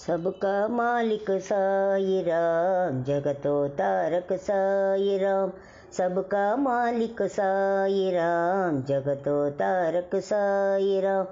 सबका मालिक साई राम, जगतो तारक साई राम। सबका मालिक साई राम, जगतो तारक साई राम।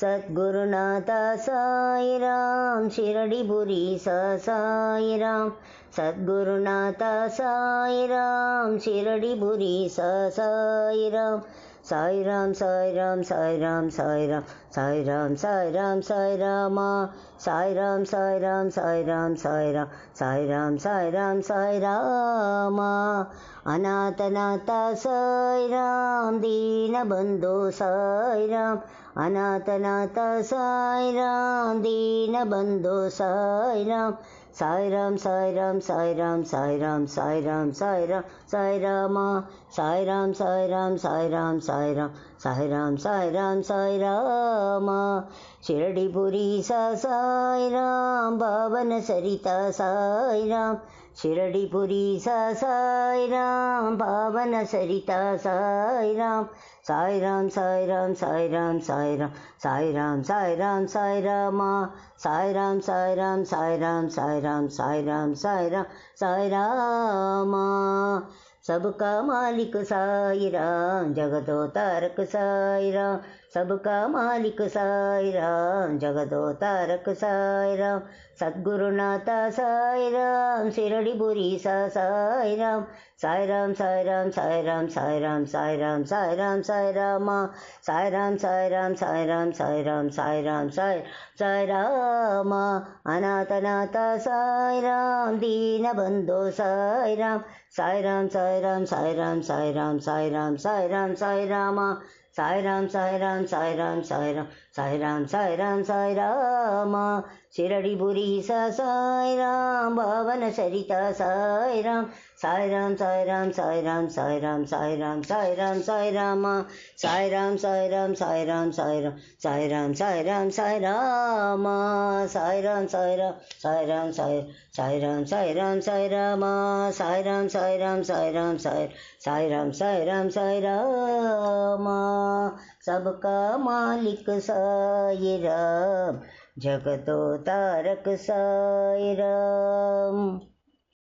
सद्गुरुनाथा साई राम, शिरडी बुरी सा साई राम। सद्गुरुनाथा साई राम, शिरडी बुरी सा साई राम। साई राम साई राम साई राम साई राम साई राम साई राम साई रामा। साई राम साई राम साई राम साई राम साई राम साई राम साई रामा। अनाथनाथा साई राम, दीन बंधु साई राम। अनाथनाथा साई राम, दीन बंधु साई राम। साई राम साई राम साई राम साई राम साई राम साई राम साई रामा। साई राम साई राम साई राम साई राम साई राम साई राम साई रामा। शिरडीपुरी सा साई राम, पावन सरिता साई राम। शिरडीपुरी सा साई राम, पावन सरिता साई राम। साई राम साई राम साई राम साई राम साई राम साई राम साई रामा। साई राम साई राम साई राम साई राम साई राम साई राम साई रामा। सबका मालिक साई राम, जगतो तारक साई राम। सबका मालिक साई राम, जगतो तारक साई राम। सद्गुरुनाथा साई राम, शिरडी बुरी सा साई राम। साई राम साई राम साई राम साई राम साई राम साई राम साई रामा। साई राम साई राम साई राम साई राम साई राम साई साई रामा। अनाथनाथा साई राम, दीन बंधु साई राम। साई राम साई राम साई राम साई राम साई राम साई राम साई रामा। साई राम साई राम साई राम साई राम साई राम साई राम साई रामा। शिरडी बुरी सा साई राम, पावन सरिता साई राम। साई राम साई राम साई राम साई राम साई राम साई राम साई रामा। साई राम साई राम साई राम साई राम साई राम साई राम साई रामा। साई राम साई राम साई राम साई साई राम साई राम साई रामा। साई राम साई राम साई राम साई साई राम साई राम साई रामा। सबका मालिक साई राम, जगतो तारक साई राम।